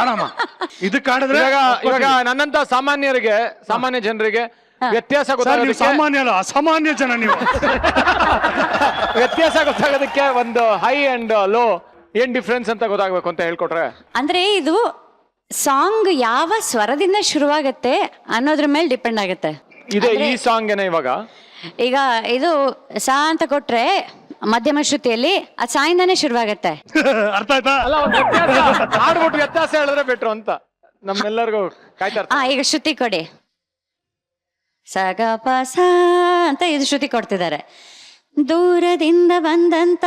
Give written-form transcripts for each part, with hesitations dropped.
ಆರಾಮ ಇದಕ್ಕೆ ಆಡಿದ್ರೆ ಇವಾಗ ನನ್ನಂತ ಸಾಮಾನ್ಯ ಜನರಿಗೆ ವ್ಯತ್ಯಾಸ ಸಾಮಾನ್ಯ ಅಲ್ಲ ಅಸಾಮಾನ್ಯ ಜನ ನೀವು. ವ್ಯತ್ಯಾಸ ಗೊತ್ತಾಗೋದಕ್ಕೆ ಒಂದು ಹೈ ಅಂಡ್ ಲೋ ಏನ್ ಡಿಫ್ರೆನ್ಸ್ ಅಂತ ಗೊತ್ತಾಗ್ಬೇಕು ಅಂತ ಹೇಳ್ಕೊಟ್ರೆ. ಅಂದ್ರೆ ಇದು ಸಾಂಗ್ ಯಾವ ಸ್ವರದಿಂದ ಶುರುವಾಗತ್ತೆ ಅನ್ನೋದ್ರ ಮೇಲೆ ಡಿಪೆಂಡ್ ಆಗುತ್ತೆ. ಇದೆ ಈ ಸಾಂಗ್ ಏನ ಇವಾಗ ಈಗ ಇದು ಸಾ ಅಂತ ಕೊಟ್ರೆ ಮಧ್ಯಮ ಶ್ರುತಿಯಲ್ಲಿ ಅದು ಸಾಯಿಂದಾನೇ ಶುರುವಾಗತ್ತೆ. ಅರ್ಥ ಆಯ್ತಾ? ಅಲ್ಲ ಹಾಡ್ಬಿಟ್ಟು ವ್ಯತ್ಯಾಸ ಹೇಳಿದ್ರೆ ಬೆಟ್ರು ಅಂತ ನಮ್ಮೆಲ್ಲರಿಗೂ ಕಾಯ್ತಾ ಇರ್ತಾರೆ. ಈಗ ಶ್ರುತಿ ಕೊಡಿ. ಸಗ ಪ ಸ ಅಂತ ಇದು ಶ್ರುತಿ ಕೊಡ್ತಿದ್ದಾರೆ. ದೂರದಿಂದ ಬಂದಂತ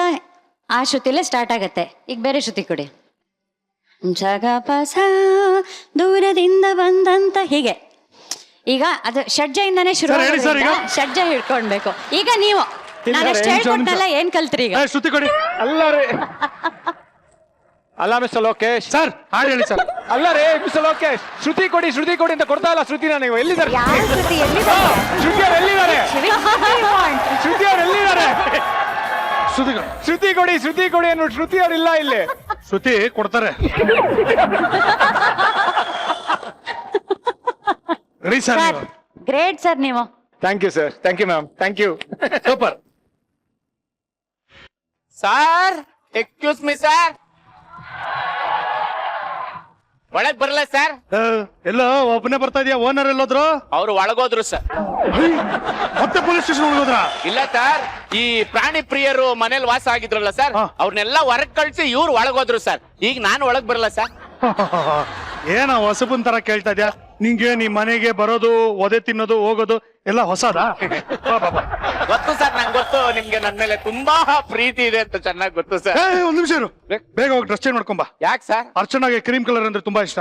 ಆ ಶ್ರುತಿಲೇ ಸ್ಟಾರ್ಟ್ ಆಗತ್ತೆ. ಈಗ ಬೇರೆ ಶ್ರುತಿ ಕೊಡಿ. ಸಗ ಪ ಸ ದೂರದಿಂದ ಬಂದಂತ ಹೀಗೆ. ಈಗ ಅದು ಷಡ್ಜೆಯಿಂದಾನೇ ಶುರು. ಷಡ್ಜ ಹಿಡ್ಕೊಳ್ಬೇಕು. ಈಗ ನೀವು ನಾನು ಅಷ್ಟು ಹೇಳ್ಕೊಟ್ಟಲ್ಲ, ಏನ್ ಕಲ್ತ್ರಿ ಈಗ? ಶ್ರುತಿ ಕೊಡಿ. ಅಲ್ಲ ಮಿಸ್ಟರ್ ಲೋಕೇಶ್ ಸರ್ ಹಾಡು ಹೇಳಿ ಸರ್. ಅಲ್ಲ ರೇ ಮಿಸ್ಟರ್ ಲೋಕೇಶ್, ಶ್ರುತಿ ಕೊಡಿ ಅಂತ ಕೊಡ್ತಾ ಇಲ್ಲ. ಶ್ರುತಿನ ನೀವು ಎಲ್ಲಿದ್ದಾರೆ? ಶ್ರುತಿ ಎಲ್ಲಿದ್ದಾರೆ? ಶ್ರುತಿ ಅವ್ರು ಎಲ್ಲಿದ್ದಾರೆ? ಶ್ರುತಿ ಅವ್ರು ಎಲ್ಲಿದ್ದಾರೆ? ಶ್ರುತಿ ಕೊಡಿ ಅನ್ನೋ ಶ್ರುತಿ ಅವ್ರು ಇಲ್ಲ ಇಲ್ಲಿ. ಶ್ರುತಿ ಕೊಡ್ತಾರೆ. Ready sir? ಗ್ರೇಟ್ ಸರ್ ನೀವು. Thank you sir. Thank you ma'am. Thank you. Super. Sir excuse me sir, ಒಳಗ್ ಬರಲ್ಲ ಸರ್? ಎಲ್ಲ ಒಬ್ಬನೇ ಬರ್ತಾ ಇದೆಯಾ? ಓನರ್ ಎಲ್ಲೋದ್ರು? ಅವ್ರು ಒಳಗೋದ್ರು ಸರ್. ಮತ್ತೆ ಪೊಲೀಸ್ ಸ್ಟೇಷನ್ ಹೋಗೋದ್ರ? ಇಲ್ಲ ಸರ್, ಈ ಪ್ರಾಣಿ ಪ್ರಿಯರು ಮನೇಲಿ ವಾಸ ಆಗಿದ್ರಲ್ಲ ಸರ್, ಅವ್ರನ್ನೆಲ್ಲ ಹೊರಗ್ ಕಳ್ಸಿ ಇವ್ರು ಒಳಗೋದ್ರು ಸರ್. ಈಗ ನಾನು ಒಳಗ್ ಬರಲ್ಲ ಸರ್. ಏನ ಹೊಸಬನ್ ತರ ಕೇಳ್ತಾ ಇದ್ಯಾ? ನಿಂಗೆ ನಿಮ್ ಮನೆಗೆ ಬರೋದು, ಒದೆ ತಿನ್ನೋದು, ಹೋಗೋದು ಎಲ್ಲ ಹೊಸದಾ? ಗೊತ್ತು ಸರ್, ನಂಗೆ ಗೊತ್ತು ನಿಮ್ಗೆ ನನ್ ಮೇಲೆ ತುಂಬಾ ಪ್ರೀತಿ ಇದೆ ಅಂತ ಚೆನ್ನಾಗಿ ಗೊತ್ತು ಸರ್. ಒಂದ್ ನಿಮಿಷ ಇರು, ಬೇಗ ಹೋಗಿ ಡ್ರೆಸ್ ಚೇಂಜ್ ಮಾಡ್ಕೊಂಬಾ. ಯಾಕೆ ಸರ್? ಅರ್ಚನಾಗೆ ಕ್ರೀಮ್ ಕಲರ್ ಅಂದ್ರೆ ತುಂಬಾ ಇಷ್ಟ.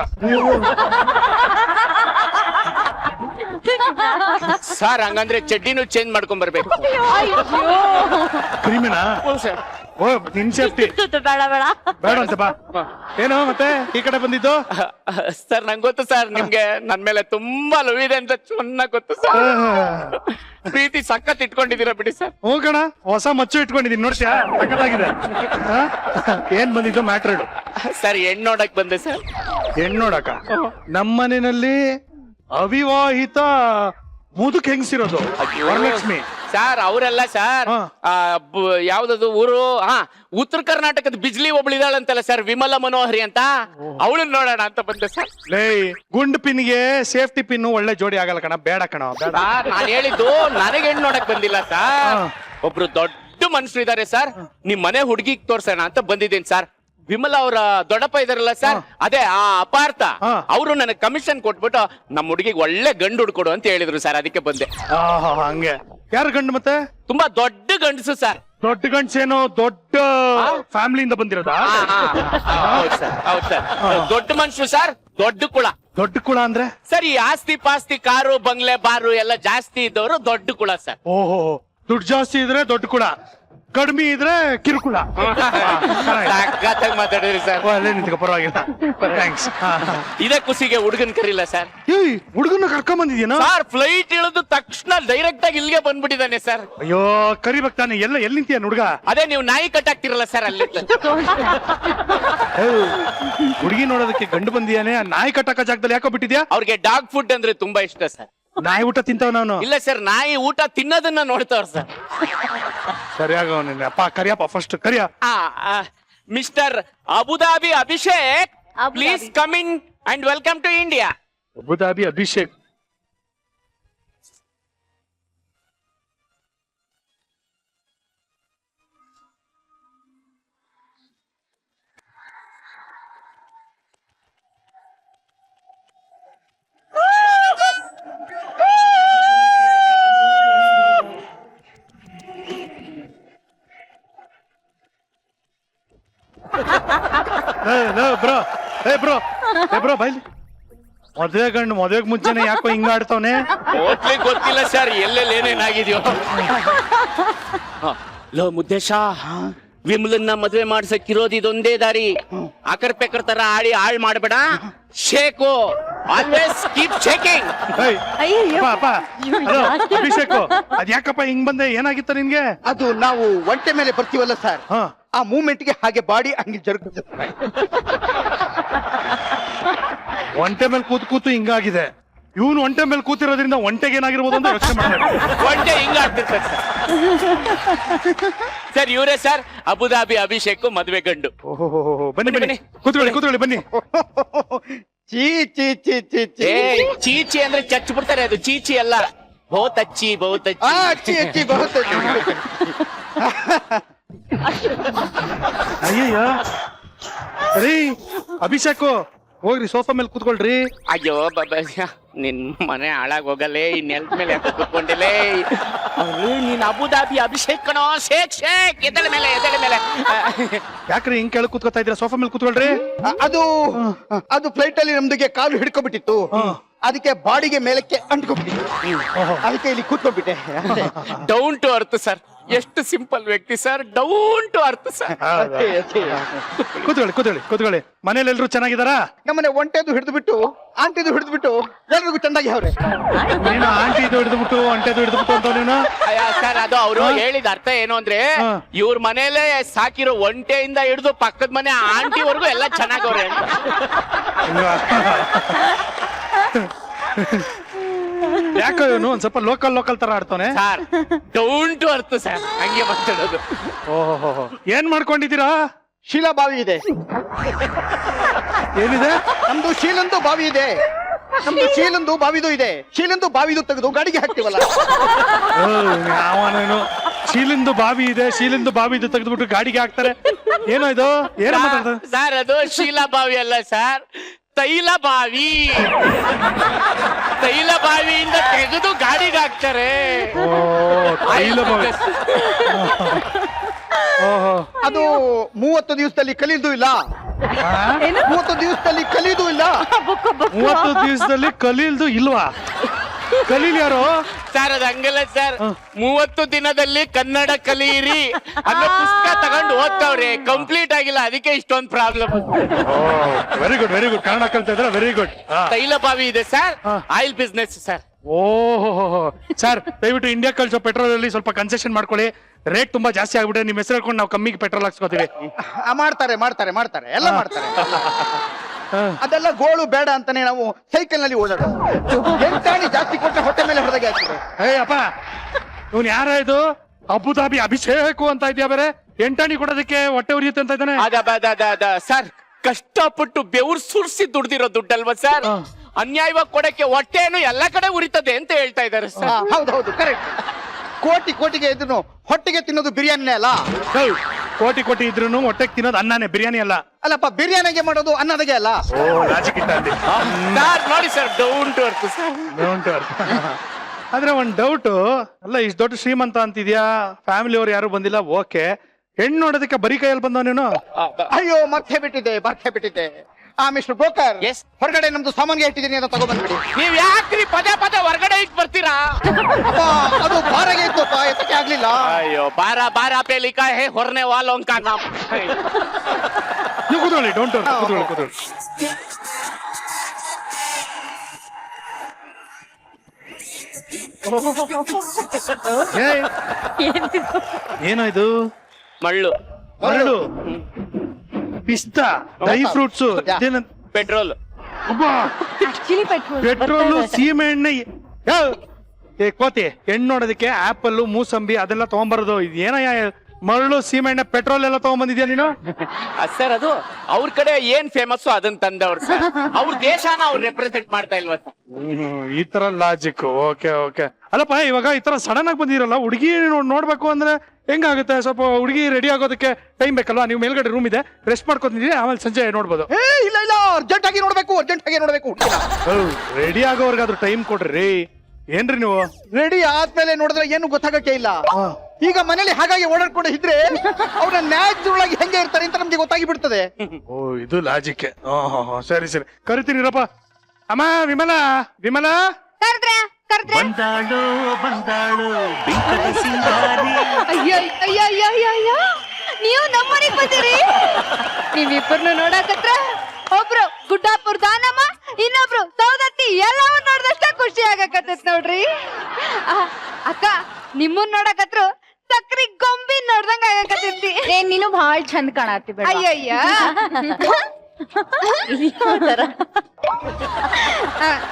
ಸರ್ ಹಂಗಂದ್ರೆ ಚಡ್ಡಿನೂ ಚೇಂಜ್ ಮಾಡ್ಕೊಂಡ್ ಬರ್ಬೇಕು. ಕ್ರೀಮಿನ? ಓ ನಿನ್ ಸೇಫ್ಟಿ ಬೇಡ ಅಂತ ಬಾ. ಏನೋ ಮತ್ತೆ ಈ ಕಡೆ ಬಂದಿದ್ದು? ಸರ್ ನಂಗೆ ಗೊತ್ತು ಸರ್, ನಿಮ್ಗೆ ನನ್ ಮೇಲೆ ತುಂಬಾ ಲವ್ ಇದೆ ಅಂತ ಚೆನ್ನಾಗ್ ಗೊತ್ತು ಸರ್. ಪ್ರೀತಿ ಸಖತ್ ಇಟ್ಕೊಂಡಿದ್ದೀರಾ ಬಿಡಿ ಸರ್. ಹೋಗೋಣ, ಹೊಸ ಮಚ್ಚು ಇಟ್ಕೊಂಡಿದೀನಿ ನೋಡ್ತೀಯಾ? ಸಖತ್ತಾಗಿದೆ. ಏನ್ ಬಂದಿದ್ದು ಮ್ಯಾಟ್ರ್ ಹೇಳು. ಸರ್ ಹೆಣ್ಣು ನೋಡಕ್ ಬಂದೆ ಸರ್. ಹೆಣ್ಣು ನೋಡಕ? ನಮ್ಮ ಮನೆಯಲ್ಲಿ ಅವಿವಾಹಿತ ಮುದುಕ್ ಹೆಂಗ್ಸಿರೋದು ವರಲಕ್ಷ್ಮಿ ಸರ್. ಅವರೆಲ್ಲ ಸರ್ ಯಾವ್ದದು ಊರು? ಉತ್ತರ ಕರ್ನಾಟಕದ ಬಿಜ್ಲಿ ಒಬ್ಳಿದಾಳಂತಲ್ಲ ಸರ್, ವಿಮಲ ಮನೋಹರಿ ಅಂತ, ಅವಳನ್ನ ನೋಡೋಣ ಅಂತ ಬಂದೆ ಸರ್. ಲೇ ಗುಂಡ್ ಪಿನ್ಗೆ ಸೇಫ್ಟಿ ಪಿನ್ ಒಳ್ಳೆ ಜೋಡಿ ಆಗಲ್ಲ ಕಣ, ಬೇಡ ಕಣ. ನಾನು ಹೇಳಿದ್ದು ನನಗೆ ಹೆಣ್ಣು ನೋಡಕ್ ಬಂದಿಲ್ಲ ಸರ್. ಒಬ್ರು ದೊಡ್ಡ ಮನುಷ್ಯರು ಇದಾರೆ ಸರ್, ನಿಮ್ ಮನೆ ಹುಡುಗಿಗ್ ತೋರ್ಸೋಣ ಅಂತ ಬಂದಿದ್ದೇನೆ ಸರ್. ವಿಮಲ ಅವರ ದೊಡ್ಡಪ್ಪ ಇದಾರಲ್ಲ ಸರ್, ಅದೇ ಆ ಅಪಾರ್ಥ, ಅವರು ನನಗೆ ಕಮಿಷನ್ ಕೊಟ್ಬಿಟ್ಟು ನಮ್ಮ ಹುಡುಗಿಗೆ ಒಳ್ಳೆ ಗಂಡು ಹುಡ್ಕೊಡು ಅಂತ ಹೇಳಿದ್ರು ಸರ್, ಅದಕ್ಕೆ ಬಂದೆ. ಹಂಗೆ? ಯಾರು ಗಂಡು? ಮತ್ತೆ ತುಂಬಾ ದೊಡ್ಡ ಗಂಡಸು ಸರ್. ದೊಡ್ಡ ಗಂಡ್ಸೇನೋ ದೊಡ್ಡ ಫ್ಯಾಮಿಲಿಯಿಂದ ಬಂದಿರೋದಾ? ಹೌದು ಸರ್, ಹೌದು ಸರ್. ದೊಡ್ಡ ಮನುಷ್ಯರು ಸರ್, ದೊಡ್ಡ ಕುಳ. ದೊಡ್ಡ ಕುಳ ಅಂದ್ರೆ ಸರಿ, ಆಸ್ತಿ ಪಾಸ್ತಿ, ಕಾರು ಬಂಗ್ಲೆ ಬಾರು ಎಲ್ಲ ಜಾಸ್ತಿ ಇದ್ದವರು ದೊಡ್ಡ ಕುಳ ಸರ್. ಓಹೋ, ದುಡ್ಡು ಜಾಸ್ತಿ ಇದ್ರೆ ದೊಡ್ಡ ಕುಳ, ಕಡಿಮೆ ಇದ್ರೆ ಕಿರುಕುಳ. ಮಾತಾಡಿದ್ರಿ ಸರ್. ನಿಂತ್ಕೊ, ಪರವಾಗಿಲ್ಲ. ಥ್ಯಾಂಕ್ಸ್. ಇದೇ ಖುಷಿಗೆ ಹುಡುಗನ್ ಕರೀಲ್ಲ ಸರ್. ಹುಡುಗನ ಕರ್ಕೊಂಡ್ ಬಂದಿದ್ಯೇನೋ ಸರ್? ಫ್ಲೈಟ್ ಇಳಿದು ತಕ್ಷಣ ಡೈರೆಕ್ಟ್ ಆಗಿ ಇಲ್ಲಿಗೆ ಬಂದ್ಬಿಟ್ಟಿದ್ದಾನೆ ಸರ್. ಅಯ್ಯೋ ಕರಿಬೇಕು ತಾನೆ. ಎಲ್ಲಿ ನಿಂತೀಯ ಹುಡುಗ? ಅದೇ ನೀವು ನಾಯಿ ಕಟ್ಟಾಕ್ತಿರಲ್ಲ ಸರ್ ಅಲ್ಲಿ. ಹುಡುಗಿ ನೋಡೋದಕ್ಕೆ ಗಂಡು ಬಂದಿಯಾನೆ, ನಾಯಿ ಕಟ್ಟಾಕ ಜಾಗದಲ್ಲಿ ಯಾಕೋ ಬಿಟ್ಟಿದ್ಯಾ? ಅವ್ರಿಗೆ ಡಾಗ್ ಫುಡ್ ಅಂದ್ರೆ ತುಂಬಾ ಇಷ್ಟ ಸರ್. ನಾಯಿ ಊಟ ತಿಂತಾವ ನಾನು? ಇಲ್ಲ ಸರ್, ನಾಯಿ ಊಟ ತಿನ್ನೋದನ್ನ ನೋಡ್ತಾವ್ರ ಸರ್. ಸರಿಯಾಗ ಅಪ್ಪ Kariyappa, first Kariya. Mister Abu Dhabi Abhishek, please come in and welcome to India. Abu Dhabi Abhishek? Bro ಬೈಲಿ. ಮದ್ವೆ ಗಂಡು ಮದ್ವೆಗ್ ಮುಂಚೆನೆ ಯಾಕೋ ಹಿಂಗ ಆಡ್ತವನೆ? ಗೊತ್ತಿಲ್ಲ ಸರ್, ಎಲ್ಲೆಲ್ಲಿ ಏನೇನಾಗಿದ್ಯೋ. ಲೋ ಮುದ್ದೇಶ, ವಿಮಲನ್ನ ಮದ್ವೆ ಮಾಡ್ಸಕ್ಕಿರೋದು ಇದೊಂದೇ ದಾರಿ. ಆಕರ್ ಪೇಕರ್ ತರ ಆಡಿ ಹಾಳ್ ಮಾಡ್ಬೇಡ. Shake, always keep shaking. Abhishek, ಅದ್ ಯಾಕಪ್ಪ ಹಿಂಗ್ ಬಂದೆ? ಏನಾಗಿತ್ತ ನಿನ್ಗೆ? ಅದು ನಾವು ಒಂಟೆ ಮೇಲೆ ಬರ್ತೀವಲ್ಲ ಸರ್, ಆ ಮೂವ್ಮೆಂಟ್ ಗೆ ಹಾಗೆ ಬಾಡಿ ಹಂಗೆ ಜರುಗುತ್ತೆ. ಒಂಟೆ ಮೇಲೆ ಕೂತು ಹಿಂಗಾಗಿದೆ. ಇವನು ಒಂಟೆ ಮೇಲೆ ಕೂತಿರೋದ್ರಿಂದ ಒಂಟೆಗೆ ಏನಾಗಿರ್ಬೋದು ಅಂತ ಯೋಚನೆ ಮಾಡ್ತಾರೆ. ಒಂಟೆ ಹಿಂಗ ಆಗ್ತಿರ್ತಾರೆ ಸರ್ ಇವರೇ ಸರ್ ಅಬುದಾಬಿ ಅಭಿಷೇಕ್ ಮದುವೆ ಗಂಡು. ಓಹೋ ಬನ್ನಿ ಕೂತ್ಕೊಳ್ಳಿ ಬನ್ನಿ. ಚೀ ಚೀ ಚೀ ಚೀ ಚೀ ಏ ಚೀಚಿ ಅಂದ್ರೆ ಚಚ್ಚ ಬಿಡ್ತಾರೆ, ಅದು ಚೀಚಿ ಅಲ್ಲ, ಬಹುತ್ ಅಚ್ಚಿ ಅಚ್ಚಿ ಅಚ್ಚಿ ಬಹುತ್ ಅಚ್ಚಿ. ಅಯ್ಯಯ್ಯ ರೀ ಅಭಿಷೇಕ್ ಹೋಗ್ರಿ ಸೋಫಾ ಮೇಲೆ ಕೂತ್ಕೊಳ್ರಿ. ಅಯ್ಯೋ ಬಾಬಾ ನಿನ್ ಮನೆ ಹಾಳಾಗ್ ಹೋಗಲೇ, ಈ ನೆಲದ ಮೇಲೆ ಯಾಕೆ ಕೂತ್ಕೊಂಡಿಲ್ಲೇ? ನೀನ್ ಅಬುದಾಬಿ ಅಭಿಷೇಕ್ ಕಣೋ, ಶೇಕ್ ಎದಳ ಮೇಲೆ ಯಾಕ್ರಿ ಹಿಂಗ್ ಕೆಳಗ್ ಕೂತ್ಕೊತಾ ಇದ್ದೀರಾ? ಸೋಫಾ ಮೇಲೆ ಕೂತ್ಕೊಳ್ರಿ. ಅದು ಫ್ಲೈಟ್ ಅಲ್ಲಿ ನಮ್ದಿಗೆ ಕಾಲು ಹಿಡ್ಕೊಬಿಟ್ಟಿತ್ತು, ಅದಕ್ಕೆ ಬಾಡಿಗೆ ಮೇಲಕ್ಕೆ ಅಂಟ್ಕೊಬಿಟ್ಟಿತ್ತು, ಅದಕ್ಕೆ ಇಲ್ಲಿ ಕೂತ್ಕೊಂಡ್ಬಿಟ್ಟೆ. ಡೌನ್ ಟು ಅರ್ತ್ ಸರ್, ಎಷ್ಟು ಸಿಂಪಲ್ ವ್ಯಕ್ತಿ sir, down to earth sir. ಕೂತ್ಕೊಳ್ಳಿ. ಮನೇಲಿ ಎಲ್ರು ಚೆನ್ನಾಗಿದಾರಾ? ನಮ್ಮನೆ ಒಂಟೆದು ಹಿಡಿದ್ಬಿಟ್ಟು ಆಂಟಿದು ಹಿಡಿದ್ಬಿಟ್ಟು ಎಲ್ರಿಗೂ ಚೆನ್ನಾಗಿ ಅವ್ರೆ. ನೀನು ಆಂಟಿದು ಹಿಡಿದ್ಬಿಟ್ಟು ಒಂಟೆದು ಹಿಡಿದ್ಬಿಟ್ಟು ಅಂತ ನೀನು ಸರ್ ಅದು ಅವರು ಹೇಳಿದ ಅರ್ಥ ಏನು ಅಂದ್ರೆ ಇವ್ರ ಮನೇಲೆ ಸಾಕಿರೋ ಒಂಟೆಯಿಂದ ಹಿಡಿದು ಪಕ್ಕದ ಮನೆ ಆಂಟಿವರೆಗೂ ಎಲ್ಲ ಚೆನ್ನಾಗವ್ರೆ ಅಂತ. ಯಾಕೋ ಇವನು ಒಂದ್ ಸ್ವಲ್ಪ ಲೋಕಲ್ ತರ ಆಡ್ತಾನೆ sir. Down to earth sir, ಹಂಗೆ ಮಾತಾಡೋದು. ಓಹೋ ಏನ್ ಮಾಡ್ಕೊಂಡಿದ್ದೀರಾ? ಶೀಲಾ ಬಾವಿ ಇದೆ. ಏನಿದೆ? ನಮ್ದು ಶೀಲಂದು ಬಾವಿ ಇದೆ. ನಮ್ದು ಶೀಲಂದು ಬಾವಿದು ಇದೆ. ಶೀಲಂದು ಬಾವಿದು ತೆಗೆದು ಗಾಡಿಗೆ ಹಾಕ್ತಿವಲ್ಲ. ಯಾವನೇನು ಶೀಲಿಂದು ಬಾವಿ ಇದೆ, ಶೀಲಿಂದು ಬಾವಿದು ತೆಗೆದ್ಬಿಟ್ಟು ಗಾಡಿಗೆ ಹಾಕ್ತಾರೆ. ಏನೋ ಇದು ಏನ ಮಾತಾಡ್ತಾರೆ ಸರ್? ಅದು ಶೀಲಾ ಬಾವಿ ಅಲ್ಲ ಸರ್, ತೈಲ ಬಾವಿ. ತೈಲ ಬಾವಿಯಿಂದ ತೆಗೆದು ಗಾಡಿಗೆ ಹಾಕ್ತಾರೆ. ತೈಲ ಬಾವಿ. ಅದು 30 ದಿವಸದಲ್ಲಿ ಕಲಿಯುವುದು ಇಲ್ಲ. 30 ದಿವಸದಲ್ಲಿ ಕಲಿಯುವುದು ಇಲ್ಲ. 30 ದಿವಸದಲ್ಲಿ ಕಲೀಲ್ದು ಇಲ್ವಾ? ಕಲೀಲ್ ಯಾರು ಸರ್? ಅದು ಹಂಗಲ್ಲ ಸರ್, 30 ದಿನದಲ್ಲಿ ಕನ್ನಡ ಕಲಿಯಿರಿ ಅನ್ನೋ ಪುಸ್ತಕ ತಗೊಂಡು ಓದ್ತಾವ್ರೆ, ಕಂಪ್ಲೀಟ್ ಆಗಿಲ್ಲ, ಅದಕ್ಕೆ ಇಷ್ಟೊಂದು ಪ್ರಾಬ್ಲಮ್. ವೆರಿ ಗುಡ್ ಕನ್ನಡ ಕಲ್ತಾ ಇದ್ರೆ ವೆರಿ ಗುಡ್. ತೈಲ ಬಾವಿ ಇದೆ ಸರ್, ಆಯಿಲ್ ಬಿಸ್ನೆಸ್ ಸರ್. ಓಹೋ ಸರ್, ದಯವಿಟ್ಟು ಇಂಡಿಯಾ ಕಳ್ಸೋ ಪೆಟ್ರೋಲ್ ಅಲ್ಲಿ ಸ್ವಲ್ಪ ಕನ್ಸೆಷನ್ ಮಾಡ್ಕೊಳ್ಳಿ. ರೇಟ್ ತುಂಬಾ ಜಾಸ್ತಿ ಆಗ್ಬಿಟ್ಟೆ. ನಿಮ್ ಹೆಸರು ಹೇಳ್ಕೊಂಡು ನಾವು ಕಮ್ಮಿಗೆ ಪೆಟ್ರೋಲ್ ಹಾಕ್ಸ್ಕೊತೀವಿ. ಮಾಡ್ತಾರೆ ಎಲ್ಲ ಮಾಡ್ತಾರೆ. ಅದೆಲ್ಲ ಗೋಳು ಬೇಡ ಅಂತಾನೆ ನಾವು ಸೈಕಲ್ ನಲ್ಲಿ ಓಡಾಡೋದು. ಎಂಟಾಣಿ ಜಾಸ್ತಿ ಕೊಟ್ಟರೆ ಹೊಟ್ಟೆ ಮೇಲೆ ಹೊಡೆದಾಗೆ ಆಗ್ತದೆ. ಅಪ್ಪ ಇವ್ನು ಯಾರ ಇದು? ಅಬುದಾಬಿ ಅಭಿಷೇಕ್ ಅಂತ ಇದೆಯಾ ಬೇರೆ? ಎಂಟಾಣಿ ಕೊಡೋದಕ್ಕೆ ಹೊಟ್ಟೆ ಉರಿಯುತ್ತೆ ಅಂತ ಇದ್ದಾನೆ. ಸರ್ ಕಷ್ಟಪಟ್ಟು ಬೆವ್ರು ಸುರ್ಸಿ ದುಡ್ದಿರೋ ದುಡ್ಡಲ್ವಾ ಸರ್? ಅನ್ಯಾಯವಾಗಿ ಕೊಡಕ್ಕೆ ಹೊಟ್ಟೆನು ಎಲ್ಲಾ ಕಡೆ ಉರಿತದೆ ಅಂತ ಹೇಳ್ತಾ ಇದಾರೆ ಸರ್. ಹೌದು ಕರೆಕ್ಟ್. ಕೋಟಿಗೆ ಇದ್ರು ಹೊಟ್ಟೆಗೆ ತಿನ್ನೋದು ಬಿರಿಯಾನಿನೇ ಅಲ್ಲ. ಕೋಟಿ ಇದ್ರು ಹೊಟ್ಟೆಗೆ ತಿನ್ನೋದು ಅನ್ನನೇ, ಬಿರಿಯಾನಿ ಅಲ್ಲ. ಅಲ್ಲಪ್ಪ, ಬಿರಿಯಾನಿಗೆ ಮಾಡೋದು ಅನ್ನದಾಗೆ ಅಲ್ಲ. ಲಾಜಿಕ್ ಇಟ್ಟ ನೋಡಿ sir, down to earth sir. ಆದ್ರೆ ಒಂದ್ ಡೌಟ್ ಅಲ್ಲ, ಇಷ್ಟು ದೊಡ್ಡ ಶ್ರೀಮಂತ ಅಂತಿದ್ಯಾ, ಫ್ಯಾಮಿಲಿ ಅವ್ರು ಯಾರು ಬಂದಿಲ್ಲ, ಓಕೆ. ಹೆಣ್ಣು ನೋಡೋದಕ್ಕೆ ಬರೀ ಕೈಯಲ್ಲಿ ಬಂದವ ನೀನು? ಅಯ್ಯೋ ಮರ್ತೆ ಬಿಟ್ಟಿದ್ದೆ. ಮಿಸ್ಟರ್ ಬ್ರೋಕರ್, ಹೊರಗಡೆ ನಮ್ದು ಸಾಮಾನ್ಗೆ ಇಟ್ಟಿದ್ದೀನಿ ಅಂತ ತಗೊಬಂದ್ಬಿಡಿ. ನೀವ್ ಯಾಕ್ರಿ ಪದೇ ಹೊರಗಡೆ ಇಟ್ ಬರ್ತೀರಾ? ಅದು ಬಾರಾಗೆ ಇತ್ತು, ಎತ್ತಕ್ಕೆ ಆಗ್ಲಿಲ್ಲ. ಅಯ್ಯೋ ಬಾರ ಪೇಲಿಕಾ ಹೇ ಹೊರನೆ ವಾಲೋಂಕ ನಾಮ್. ನೀವು ಕೂತ್ಕೊಳ್ಳಿ, ಡೋಂಟ್ ಕೂತ್ಕೊಳ್ಳಿ. ಏನೋ ಇದು? ಮರಳು, ಪಿಸ್ತಾ, ಡ್ರೈ ಫ್ರೂಟ್ಸ್, ಪೆಟ್ರೋಲ್, ಪೆಟ್ರೋಲು, ಸೀಮೆ ಎಣ್ಣೆ. ಕೋತಿ ಹೆಣ್ಣು ನೋಡೋದಕ್ಕೆ ಆಪಲ್, ಮೂಸಂಬಿ ಅದೆಲ್ಲ ತಗೊಂಬರೋದು. ಇದು ಏನಯ್ಯ? ಮರಳು, ಸೀಮೆ ಎಣ್ಣೆ, ಪೆಟ್ರೋಲ್ ಎಲ್ಲ ತಗೊಂಬಂದಿದ್ಯಾ ನೀನು? ಸರ್ ಅದು ಅವ್ರ ಕಡೆ ಏನ್ ಫೇಮಸ್ ಅದನ್ನ ತಂದವ್ರು ಸರ್. ಅವ್ರ ದೇಶನ ಅವ್ರು ರೆಪ್ರೆಸೆಂಟ್ ಮಾಡ್ತಾ ಇಲ್ವಾ ಸರ್? ಈ ತರ ಲಾಜಿಕ್. ಓಕೆ. ಅಲ್ಲಪ್ಪ, ಇವಾಗ ಈ ತರ ಸಡನ್ ಆಗಿ ಬಂದಿರಲ್ಲ, ಹುಡುಗಿ ನೋಡ್ಬೇಕು ಅಂದ್ರೆ ಹೆಂಗಾಗುತ್ತೆ? ಸ್ವಲ್ಪ ಹುಡುಗಿ ರೆಡಿ ಆಗೋದಕ್ಕೆ ಟೈಮ್ ಬೇಕಲ್ವಾ? ನೀವು ಮೇಲ್ಗಡೆ ರೂಮ್ ಇದೆ, ರೆಸ್ಟ್ ಮಾಡ್ಕೊತಿದ್ದೀರಿ, ಆಮೇಲೆ ಸಂಜೆ ನೋಡ್ಬೋದು. ಇಲ್ಲ ಅರ್ಜೆಂಟ್ ಆಗಿ ನೋಡ್ಬೇಕು. ರೆಡಿ ಆಗೋರ್ಗಾದ್ರೂ ಟೈಮ್ ಕೊಡ್ರಿ. ಏನ್ರಿ ನೀವು? ರೆಡಿ ಆದ್ಮೇಲೆ ನೋಡಿದ್ರೆ ಏನು ಗೊತ್ತಾಗಕ್ಕೆ ಇಲ್ಲ. ಈಗ ಮನೇಲಿ ಹಾಗಾಗಿ ಓಡಾಡ್ಕೊಂಡು ಇದ್ರೆ ಅವ್ರ ನ್ಯಾಚುರಲ್ ಆಗಿ ಹೆಂಗೆ ಇರ್ತಾರೆ ಅಂತ ನಮ್ಗೆ ಗೊತ್ತಾಗಿ ಬಿಡ್ತದೆ. ಓ, ಇದು ಲಾಜಿಕ್. ಸರಿ ಕರಿತೀನಿರಪ್ಪ. ಅಮ್ಮ ವಿಮಲಾ ಬಂದಾಳು ಅಯ್ಯೋ ನೀವು ನಮ್ಮನೆಗ್ ಬಂದಿರಿ. ನೀವಿಬ್ಬರನ್ನು ನೋಡಕತ್ರ ಒಬ್ರು ಗುಡ್ಡಾಪುರ ದಾನಮ್ಮ, ಇನ್ನೊಬ್ರು ಸೌದತ್ತಿ. ಎಲ್ಲವೂ ನೋಡಿದಷ್ಟ ಖುಷಿ ಆಗಕತ್ತೈತ್ ನೋಡ್ರಿ. ಅಕ್ಕ, ನಿಮ್ಮನ್ ನೋಡಕತ್ರು ಸಕ್ರಿ ಗೊಂಬಿ ನೋಡ್ದಂಗ ಆಗಕತ್ತೈತಿ. ನೀನು ಬಹಳ ಚಂದ ಕಾಣತ್ತಿ. ಅಯ್ಯಯ್ಯ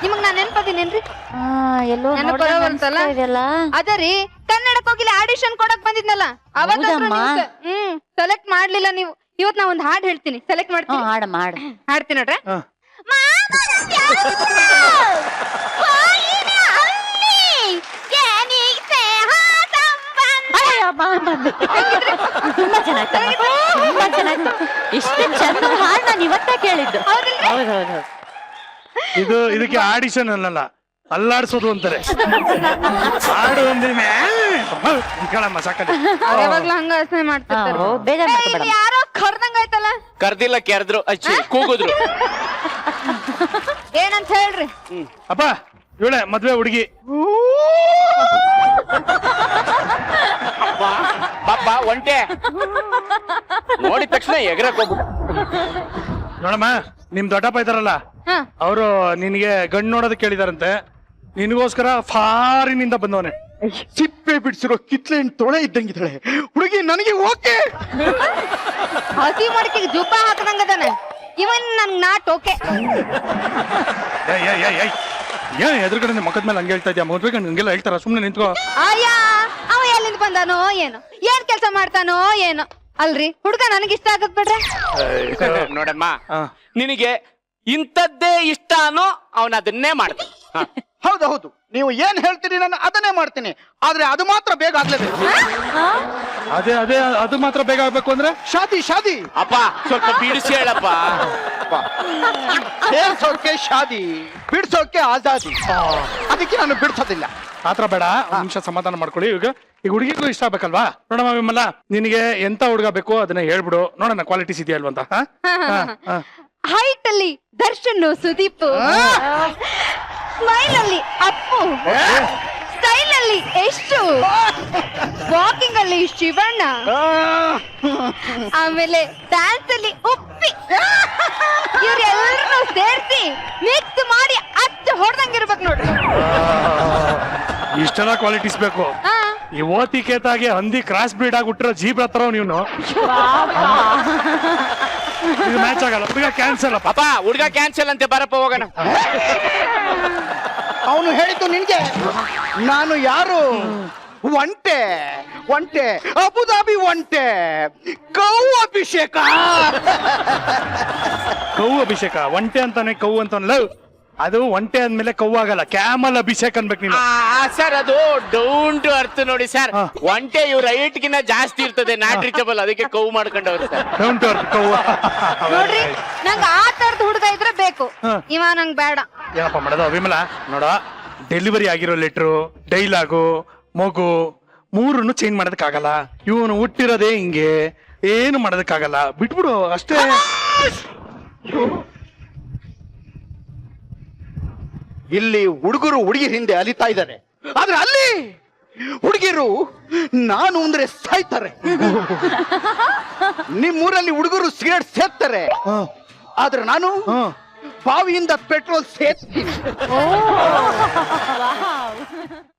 ನಿಮಗ್ ನಾನ್ ನೆನ್ಪದಿನೇನ್ರಿ ಎಲ್ಲೋ ನೆನಪು ಬರೋವಂತಲ್ಲ? ಅದರಿ ಕನ್ನಡಕ್ ಹೋಗಿಲ್ಲ ಆಡಿಷನ್ ಕೊಡಕ್ ಬಂದಿದ್ನಲ್ಲ ಅವಾಗ ಹೌದಮ್ಮ? ಸೆಲೆಕ್ಟ್ ಮಾಡ್ಲಿಲ್ಲ ನೀವು. ಇವತ್ ನಾ ಒಂದ್ ಹಾಡ್ ಹೇಳ್ತೀನಿ, ಸೆಲೆಕ್ಟ್ ಮಾಡ್ತೀನಿ. ಮಾಡ ಹಾಡ್ತೀನಿ ನೋಡ್ರ. ಹಾ. ತುಂಬಾ ಚೆನ್ನಾಯ್ತು. ಇಷ್ಟು ಚಂದ ಹಾಡು ನಾನು ಇವತ್ತ ಕೇಳಿದ್ದು. ಹೌದು. ಇದಕ್ಕೆ ಆಡಿಷನ್ ಅನ್ನಲ್ಲ, ಅಲ್ಲಾಡ್ಸೋದು ಅಂತಾರೆ. ಹಾಡು ಅಂದ್ರೆ ಕೇಳಮ್ಮ ಸಾಕಲ್ಲಿ. ಯಾವಾಗ್ಲೂ ಹಂಗ ಯೋಚನೆ ಮಾಡ್ತಿರ್ತಾರೆ. ಬೇಜಾರ್ ಏ, ಇದು ಯಾರೋ ಕರ್ದಂಗ ಆಯ್ತಲ್ಲ. ಕರ್ದಿಲ್ಲ ಕೆರ್ದ್ರು ಅಚ್ಚಿ ಕೂಗುದ್ರು. ಏನಂತ ಹೇಳ್ರಿ? ಅಪ್ಪ ಇವಳೆ ಮದ್ವೆ ಹುಡುಗಿ. ಪಾಪ ಒಂಟೆ ನೋಡಿದ ತಕ್ಷಣ ಎಗರಕ್ ಹೋಗ್ಬಿಟ್ಟು. ನೋಡಮ್ಮ, ನಿಮ್ ದೊಡ್ಡಪ್ಪ ಇದಾರಲ್ಲ, ಹಾ. ಅವರು ನಿನಗೆ ಗಂಡು ನೋಡೋದಕ್ಕೆ ಕೇಳಿದಾರಂತೆ. ನಿನಗೋಸ್ಕರ ಫಾರಿನಿಂದ ಬಂದವನೆ. ಸಿಪ್ಪೆ ಬಿಡಿಸಿರೋ ಕಿತ್ಲೆನ್ ತೊಳೆ ಇದ್ದಂಗಿದ್ದಾಳೆ ಹುಡುಗಿ, ನನಗೆ ಓಕೆ. ಹಸಿ ಮಡಿಕೆಗೆ ಜುಬ್ಬ ಹಾಕದಂಗದಾನೆ ಇವನ್. ನನ್ ನಾಟ್ ಓಕೆ. ಏನ್ ಎದುರುಗಡೆ ಮಕ್ಕದ ಮೇಲೆ ಹಂಗೆ ಹೇಳ್ತಾ ಇದ್ಯಾ? ಮದ್ವೆ ಹಂಗೆಲ್ಲ ಹೇಳ್ತಾರ? ಸುಮ್ನೆ ನಿಂತ್ಕೋ. ಅಯ್ಯ, ಅವ ಎಲ್ಲಿಂದ ಬಂದಾನೋ ಏನೋ, ಏನ್ ಕೆಲ್ಸ ಮಾಡ್ತಾನೋ ಏನೋ. ಅಲ್ರಿ ಹುಡ್ಗ ನನಗಿಷ್ಟ ಆಗತ್ ಬಿಡ್ರೆ. ನೋಡಮ್ಮ, ಹಾ. ನಿನಗೆ ಇಂಥದ್ದೇ ಇಷ್ಟ ಅನ್ನೋ ಅವನ ಅದನ್ನೇ ಮಾಡ್ದ. ಹೌದು, ನೀವು ಏನ್ ಹೇಳ್ತೀರಿ ನಾನು ಅದನ್ನೇ ಮಾಡ್ತೀನಿ. ಆದ್ರೆ ಅದು ಮಾತ್ರ ಬೇಗ ಆಗ್ಲೇಬೇಕು. ಅದು ಮಾತ್ರ ಬೇಗ ಆಗ್ಬೇಕು ಅಂದ್ರೆ ಶಾದಿ ಅಪ್ಪ ಸ್ವಲ್ಪ ಬಿಡಿಸಿ ಹೇಳಪ್ಪ. ಸೇರ್ಸೋಕೆ ಶಾದಿ, ಬಿಡ್ಸೋಕೆ ಆಜಾದಿ. ಅದಕ್ಕೆ ನಾನು ಬಿಡ್ಸೋದಿಲ್ಲ. ಆತರ ಬೇಡ, ಒಂದ್ ನಿಮಿಷ ಸಮಾಧಾನ ಮಾಡ್ಕೊಳ್ಳಿ. ಈಗ ಹುಡುಗಿಗೂ ಇಷ್ಟ ಆಗ್ಬೇಕಲ್ವಾ? ನೋಡಮ್ಮ ವಿಮಲ, ನಿನಗೆ ಎಂತ ಹುಡುಗ ಬೇಕು ಅದನ್ನ ಹೇಳ್ಬಿಡು, ನೋಡೋಣ ಕ್ವಾಲಿಟೀಸ್ ಇದೆಯಾ ಅಲ್ವಂತ. ಹೈಟ್ ಅಲ್ಲಿ ದರ್ಶನ್, ಸುದೀಪ್, ಸ್ಮೈಲ್ ಅಲ್ಲಿ ಅಪ್ಪು, ಸ್ಟೈಲ್ ಅಲ್ಲಿ ಎಷ್ಟು, ವಾಕಿಂಗ್ ಅಲ್ಲಿ ಶಿವಣ್ಣ, ಆಮೇಲೆ ಡ್ಯಾನ್ಸ್ ಅಲ್ಲಿ ಉಪ್ಪಿ. ಇವ್ರೆಲ್ಲರನ್ನು ಸೇರಿಸಿ ಮಿಕ್ಸ್ ಮಾಡಿ ಅಚ್ಚ ಹೊಡೆದಂಗಿರ್ಬೇಕು ನೋಡ್ರಿ. ಇಷ್ಟೆಲ್ಲ ಕ್ವಾಲಿಟೀಸ್ ಬೇಕು. ಹಾ. ಈ ಓತಿ ಕೇತಾಗೆ ಹಂದಿ ಕ್ರಾಸ್ ಬ್ರೀಡ್ ಆಗಿ ಹುಟ್ಟಿರೋ ಜೀಬ್ರ ತರ ನೀನು. ಇದು ಮ್ಯಾಚ್ ಆಗಲ್ಲ. ಹುಡುಗ ಕ್ಯಾನ್ಸಲ್ ಅಪ್ಪ. ಅಪ್ಪ ಹುಡ್ಗ ಕ್ಯಾನ್ಸಲ್ ಅಂತೆ, ಬರಪ್ಪ ಹೋಗೋಣ. ಅವನು ಹೇಳಿದ್ದು ನಿನ್ಗೆ. ನಾನು ಯಾರು? ಒಂಟೆ, ಅಬುದಾಬಿ ಒಂಟೆ, ಕೌ ಅಭಿಷೇಕ. ಕೌ ಅಭಿಷೇಕ? ಒಂಟೆ ಅಂತಾನೆ ಕೌ ಅಂತಾನಲ್ಲ. ಅದು ಒಂಟೆ ಅಂದ್ಮೇಲೆ ಕೌ ಆಗಲ್ಲ, ಕ್ಯಾಮಲ್ ಅಭಿಷೇಕ್ ಅನ್ಬೇಕು ನೀನು. ಸರ್ ಅದು ಡೌನ್ ಟು ಅರ್ತ್ ನೋಡಿ ಸರ್. ಒಂಟೆ ಇವ್ರ ಹೈಟ್ ಗಿನ್ನ ಜಾಸ್ತಿ ಇರ್ತದೆ, ನಾಟ್ ರೀಚಬಲ್, ಅದಕ್ಕೆ ಕೌ ಮಾಡ್ಕೊಂಡವ್ರು sir. Down to earth cow. ನೋಡ್ರಿ, ನಂಗ ಆ ತರದ ಹುಡುಗ ಇದ್ರೆ ಬೇಕು, ಇವ ನಂಗ್ ಬೇಡ. ಏನಪ್ಪ ಮಾಡೋದು ವಿಮಲ? ನೋಡ, ಡೆಲಿವರಿ ಆಗಿರೋ ಲೆಟ್ರು, ಡೈಲಾಗು, ಮಗು ಮೂರನ್ನು ಚೇಂಜ್ ಮಾಡೋದಕ್ಕಾಗಲ್ಲ. ಇವನು ಹುಟ್ಟಿರೋದೇ ಹಿಂಗೆ, ಏನು ಮಾಡೋದಕ್ಕಾಗಲ್ಲ. ಬಿಟ್ಬಿಡು ಅಷ್ಟೇ. ಇಲ್ಲಿ ಹುಡುಗರು ಹುಡುಗಿರ ಹಿಂದೆ ಅಲಿತಾ ಇದ್ದಾರೆ, ಆದ್ರೆ ಅಲ್ಲಿ ಹುಡುಗಿರು ನಾನು ಅಂದ್ರೆ ಸಾಯ್ತಾರೆ. ನಿಮ್ಮೂರಲ್ಲಿ ಹುಡುಗರು ಸಿಗರೇಟ್ ಸೇರ್ತಾರೆ, ಆದ್ರೆ ನಾನು ಬಾವಿಯಿಂದ ಪೆಟ್ರೋಲ್ ಸೇರ್ತೀನಿ.